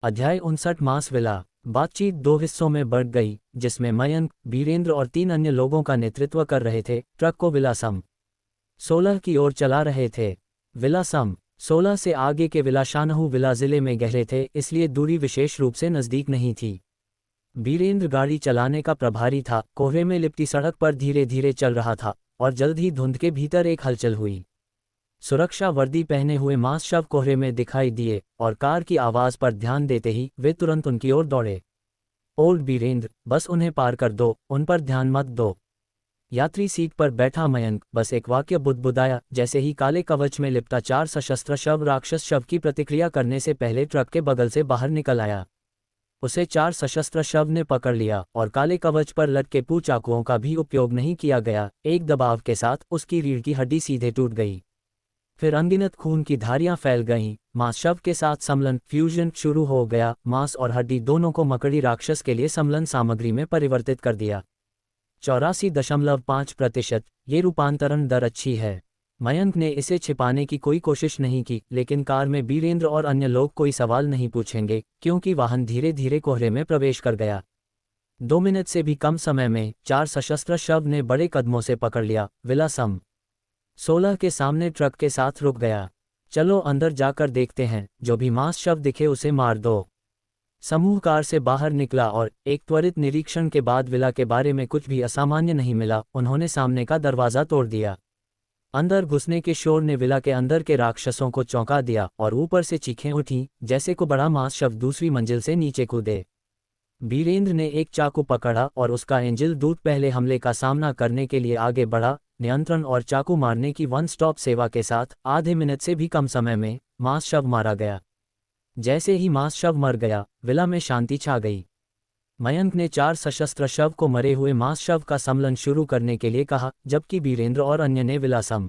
अध्याय 59 मास विला। बातचीत दो हिस्सों में बढ़ गई, जिसमें मयंक, बीरेंद्र और 3 अन्य लोगों का नेतृत्व कर रहे थे। ट्रक को विला सम 16 की ओर चला रहे थे। विला सम 16 से आगे के विला शाहनहू विला जिले में गहरे थे, इसलिए दूरी विशेष रूप से नज़दीक नहीं थी। बीरेंद्र गाड़ी चलाने का प्रभारी था, कोहरे में लिपटी सड़क पर धीरे धीरे चल रहा था और जल्द ही धुंध के भीतर एक हलचल हुई। सुरक्षा वर्दी पहने हुए मास शव कोहरे में दिखाई दिए और कार की आवाज़ पर ध्यान देते ही वे तुरंत उनकी ओर दौड़े। ओल्ड बीरेंद्र, बस उन्हें पार कर दो, उन पर ध्यान मत दो। यात्री सीट पर बैठा मयंक बस एक वाक्य बुदबुदाया, जैसे ही काले कवच में लिपटा 4 सशस्त्र शव राक्षस शव की प्रतिक्रिया करने से पहले ट्रक के बगल से बाहर निकल आया। उसे 4 सशस्त्र शव ने पकड़ लिया और काले कवच पर लटके पू चाकुओं का भी उपयोग नहीं किया गया। एक दबाव के साथ उसकी रीढ़ की हड्डी सीधे टूट गई। फिर अनगिनत खून की धारियां फैल गईं। मांस शव के साथ समलन फ्यूजन शुरू हो गया। मांस और हड्डी दोनों को मकड़ी राक्षस के लिए समलन सामग्री में परिवर्तित कर दिया। 84.5%। ये रूपांतरण दर अच्छी है। मयंक ने इसे छिपाने की कोई कोशिश नहीं की, लेकिन कार में बीरेंद्र और अन्य लोग कोई सवाल नहीं पूछेंगे, क्योंकि वाहन धीरे धीरे कोहरे में प्रवेश कर गया। 2 मिनट से भी कम समय में 4 सशस्त्र शव ने बड़े कदमों से पकड़ लिया। विला सम 16 के सामने ट्रक के साथ रुक गया। चलो अंदर जाकर देखते हैं, जो भी मांस शव दिखे उसे मार दो। समूह कार से बाहर निकला और एक त्वरित निरीक्षण के बाद विला के बारे में कुछ भी असामान्य नहीं मिला। उन्होंने सामने का दरवाज़ा तोड़ दिया। अंदर घुसने के शोर ने विला के अंदर के राक्षसों को चौंका दिया और ऊपर से चीखें उठीं, जैसे को बड़ा मांस शव दूसरी मंजिल से नीचे कूदे। बीरेंद्र ने एक चाकू पकड़ा और उसका एंजिल दूत पहले हमले का सामना करने के लिए आगे बढ़ा। नियंत्रण और चाकू मारने की वन स्टॉप सेवा के साथ आधे मिनट से भी कम समय में मांस शव मारा गया। जैसे ही मांस शव मर गया, विला में शांति छा गई। मयंक ने 4 सशस्त्र शव को मरे हुए मांस शव का समलन शुरू करने के लिए कहा, जबकि बीरेंद्र और अन्य ने विला सम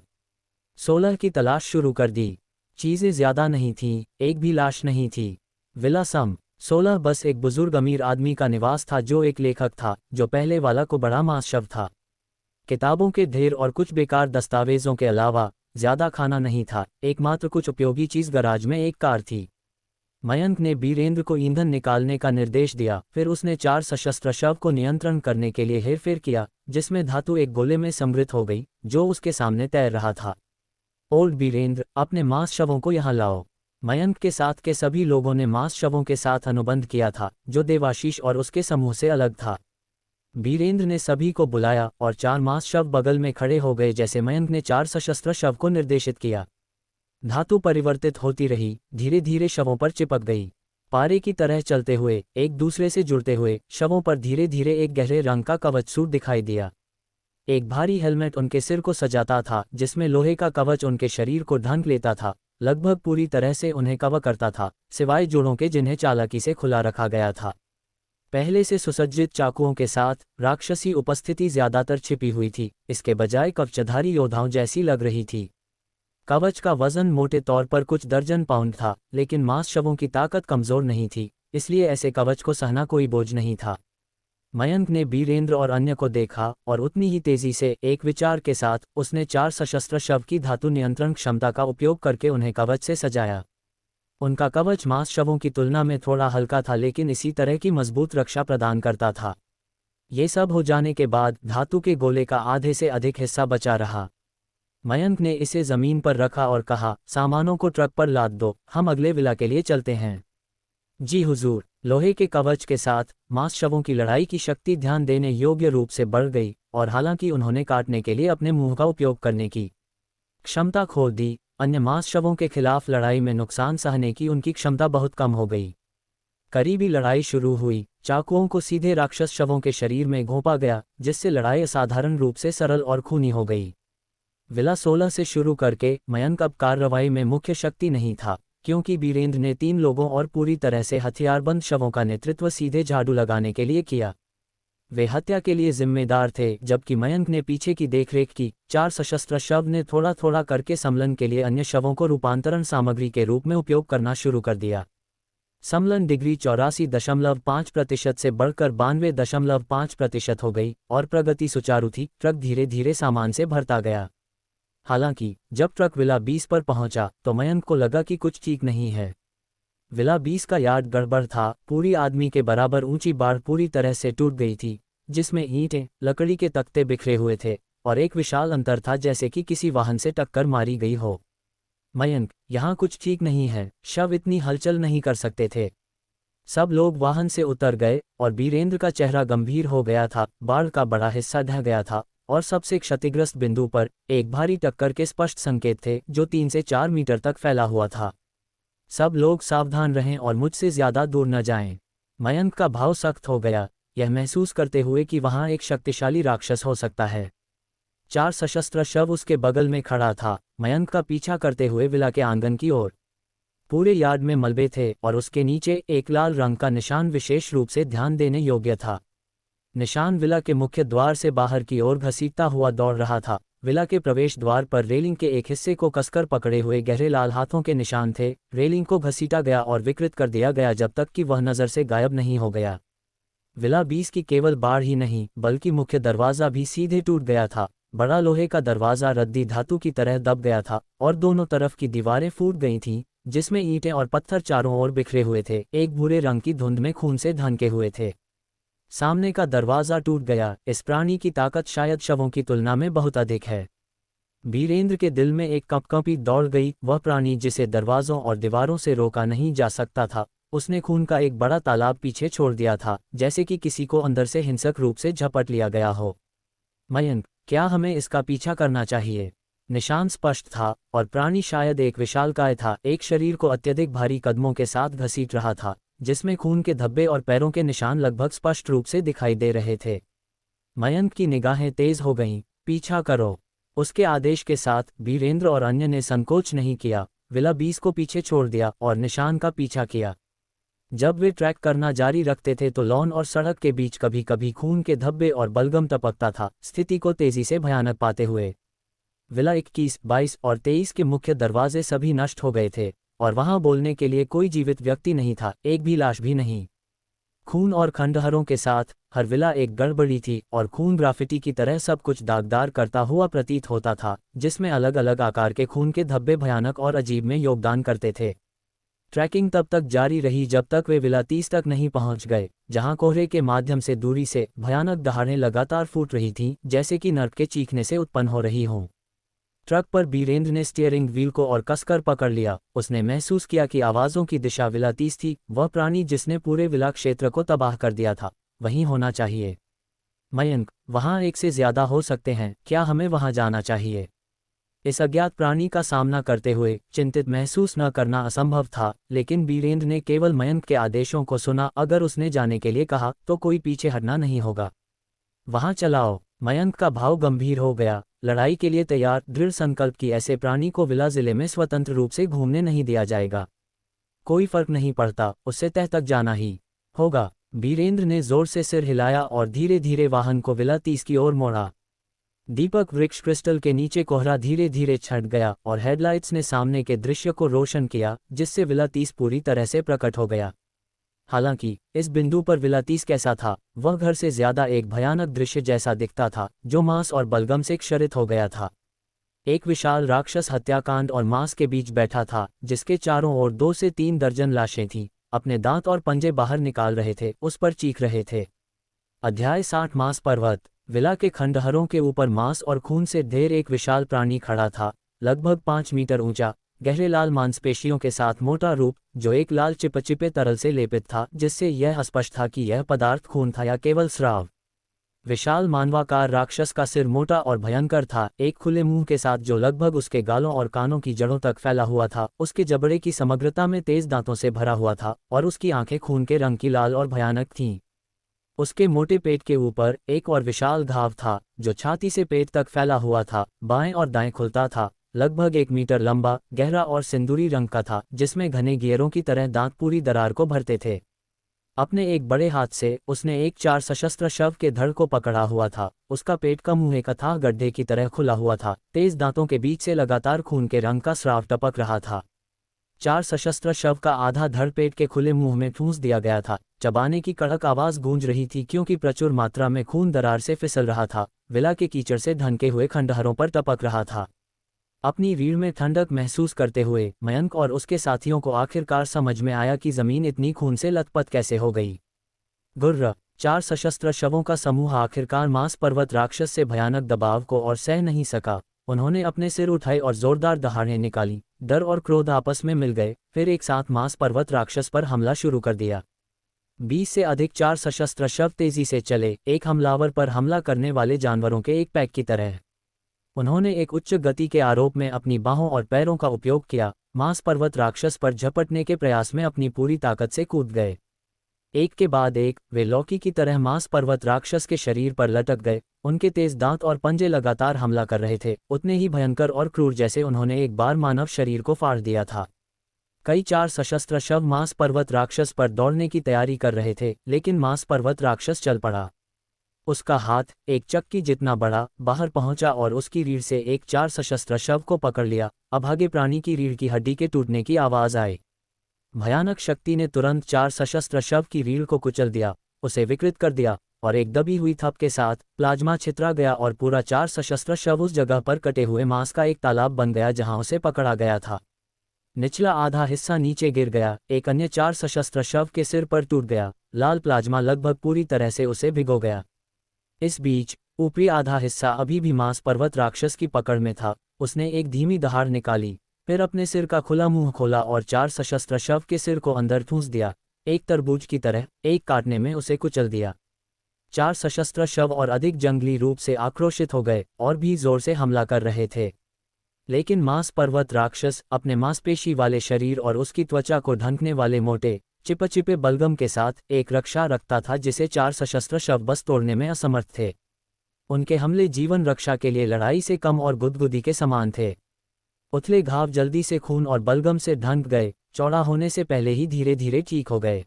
16 की तलाश शुरू कर दी। चीज़ें ज़्यादा नहीं थीं, एक भी लाश नहीं थी। विला सम 16 बस एक बुजुर्ग अमीर आदमी का निवास था, जो एक लेखक था, जो पहले वाला को बड़ा मांस शव था। किताबों के ढेर और कुछ बेकार दस्तावेजों के अलावा ज्यादा खाना नहीं था। एकमात्र कुछ उपयोगी चीज गराज में एक कार थी। मयंक ने बीरेंद्र को ईंधन निकालने का निर्देश दिया। फिर उसने 4 सशस्त्र शव को नियंत्रण करने के लिए हेरफेर किया, जिसमें धातु एक गोले में समृद्ध हो गई, जो उसके सामने तैर रहा था। ओल्ड बीरेंद्र, अपने मांस शवों को यहाँ लाओ। मयंक के साथ के सभी लोगों ने मांस शवों के साथ अनुबंध किया था, जो देवाशीष और उसके समूह से अलग था। बीरेंद्र ने सभी को बुलाया और 4 मांस शव बगल में खड़े हो गए, जैसे मयंक ने 4 सशस्त्र शव को निर्देशित किया। धातु परिवर्तित होती रही, धीरे धीरे शवों पर चिपक गई। पारे की तरह चलते हुए, एक दूसरे से जुड़ते हुए, शवों पर धीरे धीरे एक गहरे रंग का कवच सूट दिखाई दिया। एक भारी हेलमेट उनके सिर को सजाता था, जिसमें लोहे का कवच उनके शरीर को ढक लेता था, लगभग पूरी तरह से उन्हें कवर करता था, सिवाय जोड़ों के जिन्हें चालाकी से खुला रखा गया था। पहले से सुसज्जित चाकुओं के साथ राक्षसी उपस्थिति ज्यादातर छिपी हुई थी, इसके बजाय कवचधारी योद्धाओं जैसी लग रही थी। कवच का वजन मोटे तौर पर कुछ दर्जन पाउंड था, लेकिन मांस शवों की ताकत कमजोर नहीं थी, इसलिए ऐसे कवच को सहना कोई बोझ नहीं था। मयंक ने बीरेंद्र और अन्य को देखा और उतनी ही तेजी से एक विचार के साथ उसने 4 सशस्त्र शव की धातु नियंत्रण क्षमता का उपयोग करके उन्हें कवच से सजाया। उनका कवच मांस शवों की तुलना में थोड़ा हल्का था, लेकिन इसी तरह की मजबूत रक्षा प्रदान करता था। ये सब हो जाने के बाद धातु के गोले का आधे से अधिक हिस्सा बचा रहा। मयंक ने इसे जमीन पर रखा और कहा, सामानों को ट्रक पर लाद दो, हम अगले विला के लिए चलते हैं। जी हुजूर। लोहे के कवच के साथ मांस शवों की लड़ाई की शक्ति ध्यान देने योग्य रूप से बढ़ गई, और हालांकि उन्होंने काटने के लिए अपने मुंह का उपयोग करने की क्षमता खो दी, अन्य मांस शवों के खिलाफ लड़ाई में नुकसान सहने की उनकी क्षमता बहुत कम हो गई। करीबी लड़ाई शुरू हुई। चाकुओं को सीधे राक्षस शवों के शरीर में घोंपा गया, जिससे लड़ाई असाधारण रूप से सरल और खूनी हो गई। विला 16 से शुरू करके मयंक अब कार्रवाई में मुख्य शक्ति नहीं था, क्योंकि बीरेंद्र ने 3 लोगों और पूरी तरह से हथियारबंद शवों का नेतृत्व सीधे झाड़ू लगाने के लिए किया। वे हत्या के लिए जिम्मेदार थे, जबकि मयंक ने पीछे की देखरेख की। 4 सशस्त्र शव ने थोड़ा थोड़ा करके समलन के लिए अन्य शवों को रूपांतरण सामग्री के रूप में उपयोग करना शुरू कर दिया। समलन डिग्री 84.5% से बढ़कर 92.5% हो गई और प्रगति सुचारू थी। ट्रक धीरे धीरे सामान से भरता गया। हालांकि जब ट्रक विला 20 पर पहुंचा तो मयंक को लगा कि कुछ ठीक नहीं है। विला 20 का यार्ड गड़बड़ था। पूरी आदमी के बराबर ऊंची बाड़ पूरी तरह से टूट गई थी, जिसमें ईंटें, लकड़ी के तख्ते बिखरे हुए थे और एक विशाल अंतर था, जैसे कि किसी वाहन से टक्कर मारी गई हो। मयंक, यहाँ कुछ ठीक नहीं है। शव इतनी हलचल नहीं कर सकते थे। सब लोग वाहन से उतर गए और बीरेंद्र का चेहरा गंभीर हो गया था। बाढ़ का बड़ा हिस्सा ढह गया था और सबसे क्षतिग्रस्त बिंदु पर एक भारी टक्कर के स्पष्ट संकेत थे, जो 3 से 4 मीटर तक फैला हुआ था। सब लोग सावधान रहें और मुझसे ज्यादा दूर न जाएं। मयंक का भाव सख्त हो गया, यह महसूस करते हुए कि वहां एक शक्तिशाली राक्षस हो सकता है। 4 सशस्त्र शव उसके बगल में खड़ा था, मयंक का पीछा करते हुए विला के आंगन की ओर। पूरे यार्ड में मलबे थे और उसके नीचे एक लाल रंग का निशान विशेष रूप से ध्यान देने योग्य था। निशान विला के मुख्य द्वार से बाहर की ओर घसीटता हुआ दौड़ रहा था। विला के प्रवेश द्वार पर रेलिंग के एक हिस्से को कसकर पकड़े हुए गहरे लाल हाथों के निशान थे। रेलिंग को घसीटा गया और विकृत कर दिया गया जब तक कि वह नज़र से गायब नहीं हो गया। विला 20 की केवल बाढ़ ही नहीं, बल्कि मुख्य दरवाज़ा भी सीधे टूट गया था। बड़ा लोहे का दरवाज़ा रद्दी धातु की तरह दब गया था और दोनों तरफ की दीवारें फूट गई थीं, जिसमें ईंटें और पत्थर चारों ओर बिखरे हुए थे, एक भूरे रंग की धुंध में खून से ढके हुए थे। सामने का दरवाज़ा टूट गया। इस प्राणी की ताकत शायद शवों की तुलना में बहुत अधिक है। बीरेंद्र के दिल में एक कंपकंपी दौड़ गई। वह प्राणी जिसे दरवाज़ों और दीवारों से रोका नहीं जा सकता था, उसने खून का एक बड़ा तालाब पीछे छोड़ दिया था, जैसे कि किसी को अंदर से हिंसक रूप से झपट लिया गया हो। मयंक, क्या हमें इसका पीछा करना चाहिए? निशान स्पष्ट था और प्राणी शायद एक विशालकाय था, एक शरीर को अत्यधिक भारी कदमों के साथ घसीट रहा था, जिसमें खून के धब्बे और पैरों के निशान लगभग स्पष्ट रूप से दिखाई दे रहे थे। मयंक की निगाहें तेज हो गईं। पीछा करो। उसके आदेश के साथ बीरेंद्र और अन्य ने संकोच नहीं किया। विला 20 को पीछे छोड़ दिया और निशान का पीछा किया। जब वे ट्रैक करना जारी रखते थे तो लॉन और सड़क के बीच कभी कभी खून के धब्बे और बलगम टपकता था, स्थिति को तेजी से भयानक पाते हुए। विला 21, 22 और 23 के मुख्य दरवाजे सभी नष्ट हो गए थे और वहां बोलने के लिए कोई जीवित व्यक्ति नहीं था, एक भी लाश भी नहीं। खून और खंडहरों के साथ हर विला एक गड़बड़ी थी और खून ग्राफिटी की तरह सब कुछ दागदार करता हुआ प्रतीत होता था, जिसमें अलग अलग आकार के खून के धब्बे भयानक और अजीब में योगदान करते थे। ट्रैकिंग तब तक जारी रही जब तक वे विला 30 तक नहीं पहुंच गए, जहां कोहरे के माध्यम से दूरी से भयानक दहाड़ें लगातार फूट रही थीं, जैसे कि नर्क के चीखने से उत्पन्न हो रही हों। ट्रक पर बीरेंद्र ने स्टीयरिंग व्हील को और कसकर पकड़ लिया। उसने महसूस किया कि आवाज़ों की दिशा विला 30 थी। वह प्राणी जिसने पूरे विला क्षेत्र को तबाह कर दिया था वहीं होना चाहिए। मयंक, वहां एक से ज्यादा हो सकते हैं, क्या हमें वहां जाना चाहिए? इस अज्ञात प्राणी का सामना करते हुए चिंतित महसूस न करना असंभव था, लेकिन बीरेंद्र ने केवल मयंक के आदेशों को सुना। अगर उसने जाने के लिए कहा तो कोई पीछे हटना नहीं होगा। वहां चलाओ। मयंक का भाव गंभीर हो गया। लड़ाई के लिए तैयार, दृढ़ संकल्प की ऐसे प्राणी को विला जिले में स्वतंत्र रूप से घूमने नहीं दिया जाएगा। कोई फर्क नहीं पड़ता, उससे तह तक जाना ही होगा। बीरेंद्र ने जोर से सिर हिलाया और धीरे धीरे वाहन को विला 30 की ओर मोड़ा। दीपक वृक्ष क्रिस्टल के नीचे कोहरा धीरे धीरे छट गया और हेडलाइट्स ने सामने के दृश्य को रोशन किया, जिससे विला 30 पूरी तरह से प्रकट हो गया। हालांकि इस बिंदु पर विला 30 कैसा था? वह घर से ज्यादा एक भयानक दृश्य जैसा दिखता था, जो मांस और बलगम से क्षरित हो गया था। एक विशाल राक्षस हत्याकांड और मांस के बीच बैठा था, जिसके चारों ओर 2 से 3 दर्जन लाशें थीं, अपने दांत और पंजे बाहर निकाल रहे थे, उस पर चीख रहे थे। अध्याय 60 मांस पर्वत। विला के खंडहरों के ऊपर मांस और खून से ढेर एक विशाल प्राणी खड़ा था, लगभग 5 मीटर ऊंचा, गहरे लाल मांसपेशियों के साथ मोटा रूप, जो एक लाल चिपचिपे तरल से लेपित था, जिससे यह स्पष्ट था कि यह पदार्थ खून था या केवल स्राव। विशाल मानवाकार राक्षस का सिर मोटा और भयंकर था, एक खुले मुंह के साथ जो लगभग उसके गालों और कानों की जड़ों तक फैला हुआ था। उसके जबड़े की समग्रता में तेज दांतों से भरा हुआ था और उसकी आंखें खून के रंग की लाल और भयानक थीं। उसके मोटे पेट के ऊपर एक और विशाल घाव था, जो छाती से पेट तक फैला हुआ था, बाएं और दाएं खुलता था, लगभग 1 मीटर लंबा, गहरा और सिंदूरी रंग का था, जिसमें घने गियरों की तरह दांत पूरी दरार को भरते थे। अपने एक बड़े हाथ से उसने एक 4 सशस्त्र शव के धड़ को पकड़ा हुआ था। उसका पेट का मुंह एक अथाह गड्ढे की तरह खुला हुआ था, तेज दांतों के बीच से लगातार खून के रंग का स्राव टपक रहा था। 4 सशस्त्र शव का आधा धड़ पेट के खुले मुंह में ठूंस दिया गया था। चबाने की कड़क आवाज गूंज रही थी, क्योंकि प्रचुर मात्रा में खून दरार से फिसल रहा था, विला के कीचड़ से ढनके हुए खंडहरों पर टपक रहा था। अपनी रीढ़ में ठंडक महसूस करते हुए मयंक और उसके साथियों को आखिरकार समझ में आया कि जमीन इतनी खून से लथपथ कैसे हो गई। गुर्र 4 सशस्त्र शवों का समूह आखिरकार मांस पर्वत राक्षस से भयानक दबाव को और सह नहीं सका। उन्होंने अपने सिर उठाए और जोरदार दहाड़ें निकाली। डर और क्रोध आपस में मिल गए, फिर एक साथ मांस पर्वत राक्षस पर हमला शुरू कर दिया। 20 से अधिक 4 सशस्त्र शव तेजी से चले, एक हमलावर पर हमला करने वाले जानवरों के एक पैक की तरह। उन्होंने एक उच्च गति के आरोप में अपनी बाहों और पैरों का उपयोग किया, मांस पर्वत राक्षस पर झपटने के प्रयास में अपनी पूरी ताकत से कूद गए। एक के बाद एक वे लौकी की तरह मांस पर्वत राक्षस के शरीर पर लटक गए। उनके तेज दांत और पंजे लगातार हमला कर रहे थे, उतने ही भयंकर और क्रूर जैसे उन्होंने एक बार मानव शरीर को फाड़ दिया था। कई 4 सशस्त्र शव मांस पर्वत राक्षस पर दौड़ने की तैयारी कर रहे थे, लेकिन मांस पर्वत राक्षस चल पड़ा। उसका हाथ, एक चक्की जितना बड़ा, बाहर पहुंचा और उसकी रीढ़ से एक 4 सशस्त्र शव को पकड़ लिया। अभागे प्राणी की रीढ़ की हड्डी के टूटने की आवाज आई। भयानक शक्ति ने तुरंत 4 सशस्त्र शव की रीढ़ को कुचल दिया, उसे विकृत कर दिया, और एक दबी हुई थप के साथ प्लाज्मा छितरा गया और पूरा 4 सशस्त्र शव उस जगह पर कटे हुए मांस का एक तालाब बन गया जहां उसे पकड़ा गया था। निचला आधा हिस्सा नीचे गिर गया, एक अन्य 4 सशस्त्र शव के सिर पर टूट गया। लाल प्लाज्मा लगभग पूरी तरह से उसे भिगो गया। इस बीच ऊपरी आधा हिस्सा अभी भी मांस पर्वत राक्षस की पकड़ में था। उसने एक धीमी दहाड़ निकाली, फिर अपने सिर का खुला मुंह खोला और 4 सशस्त्र शव के सिर को अंदर ठूंस दिया, एक तरबूज की तरह, एक काटने में उसे कुचल दिया। 4 सशस्त्र शव और अधिक जंगली रूप से आक्रोशित हो गए और भी जोर से हमला कर रहे थे। लेकिन मांस पर्वत राक्षस अपने मांसपेशी वाले शरीर और उसकी त्वचा को ढंकने वाले मोटे चिपचिपे बलगम के साथ एक रक्षा रखता था जिसे 4 सशस्त्र शव बस तोड़ने में असमर्थ थे। उनके हमले जीवन रक्षा के लिए लड़ाई से कम और गुदगुदी के समान थे। उथले घाव जल्दी से खून और बलगम से ढंक गए, चौड़ा होने से पहले ही धीरे धीरे ठीक हो गए।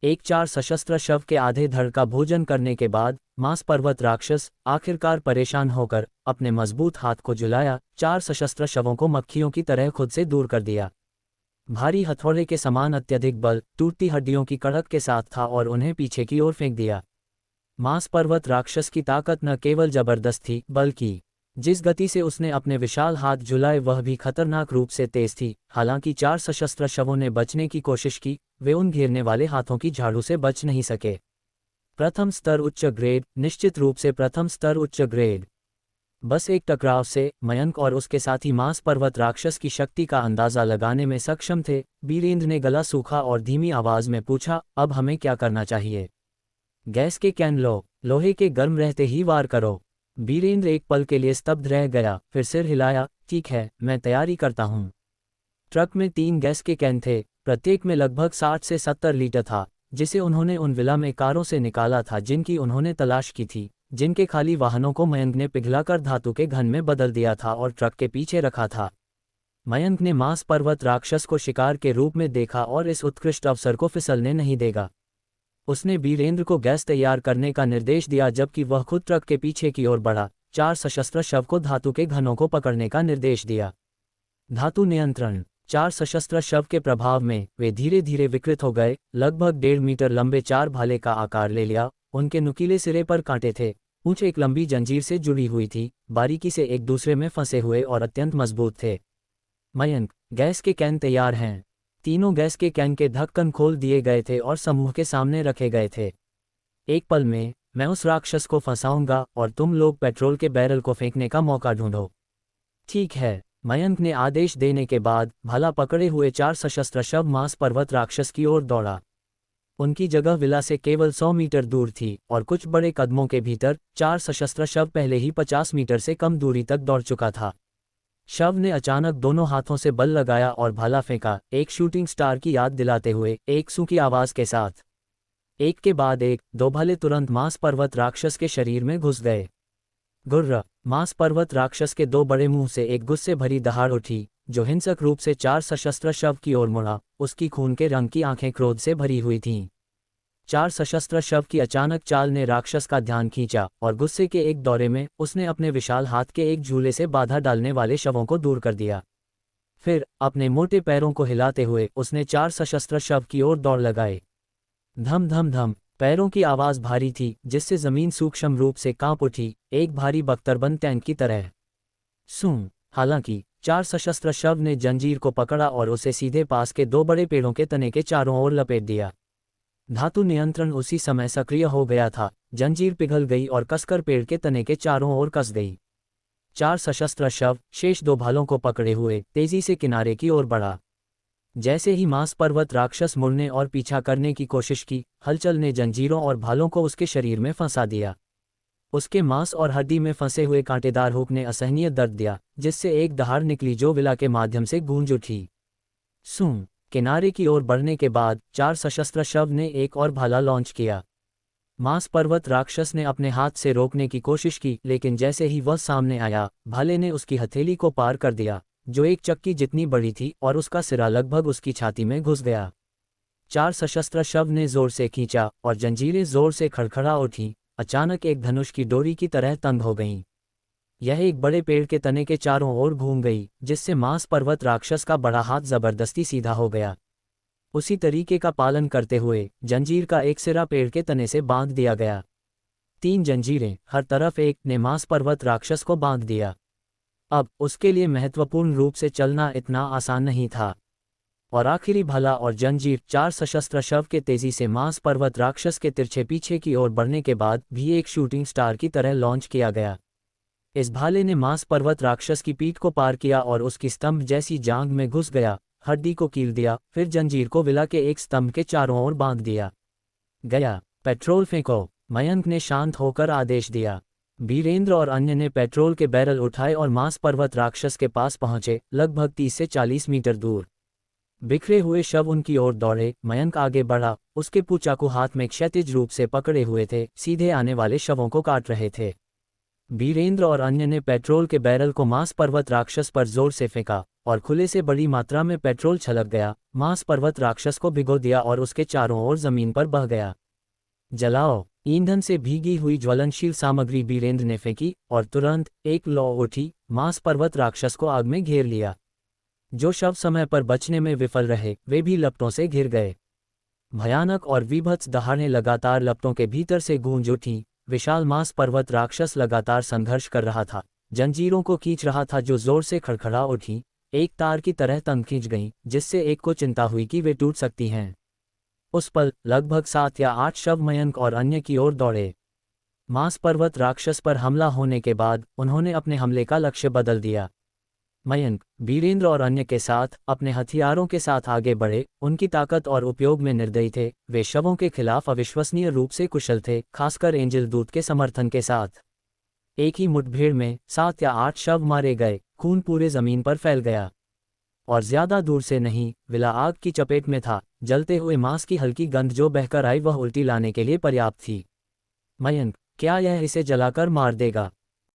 एक 4 सशस्त्र शव के आधे धड़ का भोजन करने के बाद मांस पर्वत राक्षस आखिरकार परेशान होकर अपने मजबूत हाथ को झुलाया, 4 सशस्त्र शवों को मक्खियों की तरह खुद से दूर कर दिया। भारी हथौड़े के समान अत्यधिक बल टूटती हड्डियों की कड़क के साथ था और उन्हें पीछे की ओर फेंक दिया। मांस पर्वत राक्षस की ताकत न केवल जबरदस्त थी, बल्कि जिस गति से उसने अपने विशाल हाथ झुलाए वह भी खतरनाक रूप से तेज थी। हालांकि 4 सशस्त्र शवों ने बचने की कोशिश की, वे उन घेरने वाले हाथों की झाड़ू से बच नहीं सके। प्रथम स्तर उच्च ग्रेड, निश्चित रूप से प्रथम स्तर उच्च ग्रेड। बस एक टकराव से मयंक और उसके साथी मांस पर्वत राक्षस की शक्ति का अंदाजा लगाने में सक्षम थे। बीरेंद्र ने गला सूखा और धीमी आवाज में पूछा, अब हमें क्या करना चाहिए? गैस के कैन लो, लोहे के गर्म रहते ही वार करो। बीरेंद्र एक पल के लिए स्तब्ध रह गया, फिर सिर हिलाया, ठीक है, मैं तैयारी करता हूँ। ट्रक में 3 गैस के कैन थे, प्रत्येक में लगभग 60 से 70 लीटर था, जिसे उन्होंने उन विला में कारों से निकाला था जिनकी उन्होंने तलाश की थी, जिनके खाली वाहनों को मयंक ने पिघलाकर धातु के घन में बदल दिया था और ट्रक के पीछे रखा था। मयंक ने मांस पर्वत राक्षस को शिकार के रूप में देखा और इस उत्कृष्ट अवसर को फिसलने नहीं देगा। उसने बीरेंद्र को गैस तैयार करने का निर्देश दिया जबकि वह खुद ट्रक के पीछे की ओर बढ़ा। 4 सशस्त्र शव को धातु के घनों को पकड़ने का निर्देश दिया। धातु नियंत्रण। 4 सशस्त्र शव के प्रभाव में वे धीरे धीरे विकृत हो गए, लगभग 1.5 मीटर लंबे 4 भाले का आकार ले लिया। उनके नुकीले सिरे पर कांटे थे, पूंछ एक लंबी जंजीर से जुड़ी हुई थी, बारीकी से एक दूसरे में फंसे हुए और अत्यंत मजबूत थे। मयंक, गैस के कैन तैयार हैं। तीनों गैस के कैन के ढक्कन खोल दिए गए थे और समूह के सामने रखे गए थे। एक पल में मैं उस राक्षस को फंसाऊंगा और तुम लोग पेट्रोल के बैरल को फेंकने का मौका ढूंढो। ठीक है, मयंक ने आदेश देने के बाद भाला पकड़े हुए 4 सशस्त्र शव मांस पर्वत राक्षस की ओर दौड़ा। उनकी जगह विला से केवल 100 मीटर दूर थी और कुछ बड़े कदमों के भीतर 4 सशस्त्र शव पहले ही 50 मीटर से कम दूरी तक दौड़ चुका था। शव ने अचानक दोनों हाथों से बल लगाया और भाला फेंका, एक शूटिंग स्टार की याद दिलाते हुए, एक सूखी आवाज के साथ। एक के बाद एक 2 भाले तुरंत मांस पर्वत राक्षस के शरीर में घुस गए। गुर्र। मांस पर्वत राक्षस के 2 बड़े मुंह से एक गुस्से भरी दहाड़ उठी, जो हिंसक रूप से 4 सशस्त्र शव की ओर मुड़ा। उसकी खून के रंग की आंखें क्रोध से भरी हुई थीं। 4 सशस्त्र शव की अचानक चाल ने राक्षस का ध्यान खींचा और गुस्से के एक दौरे में उसने अपने विशाल हाथ के एक झूले से बाधा डालने वाले शवों को दूर कर दिया। फिर अपने मोटे पैरों को हिलाते हुए उसने 4 सशस्त्र शव की ओर दौड़ लगाए। धम धम धम, पैरों की आवाज भारी थी जिससे जमीन सूक्ष्म रूप से कांप उठी, एक भारी बख्तरबंद टैंक की तरह। सूं। हालांकि 4 सशस्त्र शव ने जंजीर को पकड़ा और उसे सीधे पास के 2 बड़े पेड़ों के तने के चारों ओर लपेट दिया। धातु नियंत्रण उसी समय सक्रिय हो गया था। जंजीर पिघल गई और कसकर पेड़ के तने के चारों ओर कस गई। 4 सशस्त्र शव शेष 2 भालों को पकड़े हुए तेजी से किनारे की ओर बढ़ा। जैसे ही मांस पर्वत राक्षस मुड़ने और पीछा करने की कोशिश की, हलचल ने जंजीरों और भालों को उसके शरीर में फंसा दिया। उसके मांस और हड्डी में फंसे हुए कांटेदार हुक ने असहनीय दर्द दिया, जिससे एक दहाड़ निकली जो विला के माध्यम से गूंज उठी। सूं किनारे की ओर बढ़ने के बाद 4 सशस्त्र शव ने एक और भाला लॉन्च किया। मांस पर्वत राक्षस ने अपने हाथ से रोकने की कोशिश की, लेकिन जैसे ही वह सामने आया, भाले ने उसकी हथेली को पार कर दिया, जो एक चक्की जितनी बड़ी थी, और उसका सिरा लगभग उसकी छाती में घुस गया। 4 सशस्त्र शव ने जोर से खींचा और जंजीरें जोर से खड़खड़ा उठी, अचानक एक धनुष की डोरी की तरह तंग हो गईं। यह एक बड़े पेड़ के तने के चारों ओर घूम गई, जिससे मांस पर्वत राक्षस का बड़ा हाथ जबरदस्ती सीधा हो गया। उसी तरीके का पालन करते हुए जंजीर का एक सिरा पेड़ के तने से बांध दिया गया। 3 जंजीरें, हर तरफ एक, ने मांस पर्वत राक्षस को बांध दिया। अब उसके लिए महत्वपूर्ण रूप से चलना इतना आसान नहीं था। और आखिरी भाला और जंजीर 4 सशस्त्र शव के तेजी से मांस पर्वत राक्षस के तिरछे पीछे की ओर बढ़ने के बाद भी एक शूटिंग स्टार की तरह लॉन्च किया गया। इस भाले ने मांस पर्वत राक्षस की पीठ को पार किया और उसकी स्तंभ जैसी जांघ में घुस गया, हड्डी को कील दिया, फिर जंजीर को विला के एक स्तंभ के चारों ओर बांध दिया गया। पेट्रोल फेंको, मयंक ने शांत होकर आदेश दिया। बीरेंद्र और अन्य ने पेट्रोल के बैरल उठाए और मांस पर्वत राक्षस के पास पहुंचे, लगभग 30 से 40 मीटर दूर। बिखरे हुए शव उनकी ओर दौड़े। मयंक आगे बढ़ा, उसके चाकू हाथ में क्षैतिज रूप से पकड़े हुए थे, सीधे आने वाले शवों को काट रहे थे। बीरेंद्र और अन्य ने पेट्रोल के बैरल को मांस पर्वत राक्षस पर जोर से फेंका और खुले से बड़ी मात्रा में पेट्रोल छलक गया, मांस पर्वत राक्षस को भिगो दिया और उसके चारों ओर जमीन पर बह गया। जलाओ, ईंधन से भीगी हुई ज्वलनशील सामग्री बीरेंद्र ने फेंकी और तुरंत एक लौ उठी, मांस पर्वत राक्षस को आग में घेर लिया। जो शव समय पर बचने में विफल रहे, वे भी लपटों से घिर गए। भयानक और विभत्स दहाड़ें लगातार लपटों के भीतर से गूंज उठीं। विशाल मांस पर्वत राक्षस लगातार संघर्ष कर रहा था, जंजीरों को खींच रहा था जो जोर से खड़खड़ा उठी, एक तार की तरह तंग खींच गईं, जिससे एक को चिंता हुई कि वे टूट सकती हैं। उस पल लगभग 7 या 8 शव मयंक और अन्य की ओर दौड़े। मांस पर्वत राक्षस पर हमला होने के बाद उन्होंने अपने हमले का लक्ष्य बदल दिया। मयंक, बीरेंद्र और अन्य के साथ अपने हथियारों के साथ आगे बढ़े, उनकी ताकत और उपयोग में निर्दयी थे। वे शवों के खिलाफ अविश्वसनीय रूप से कुशल थे, खासकर एंजल दूत के समर्थन के साथ। एक ही मुठभेड़ में 7 या 8 शव मारे गए, खून पूरे जमीन पर फैल गया। और ज्यादा दूर से नहीं, विला आग की चपेट में था। जलते हुए मांस की हल्की गंध जो बहकर आई वह उल्टी लाने के लिए पर्याप्त थी। मयंक, क्या यह इसे जलाकर मार देगा?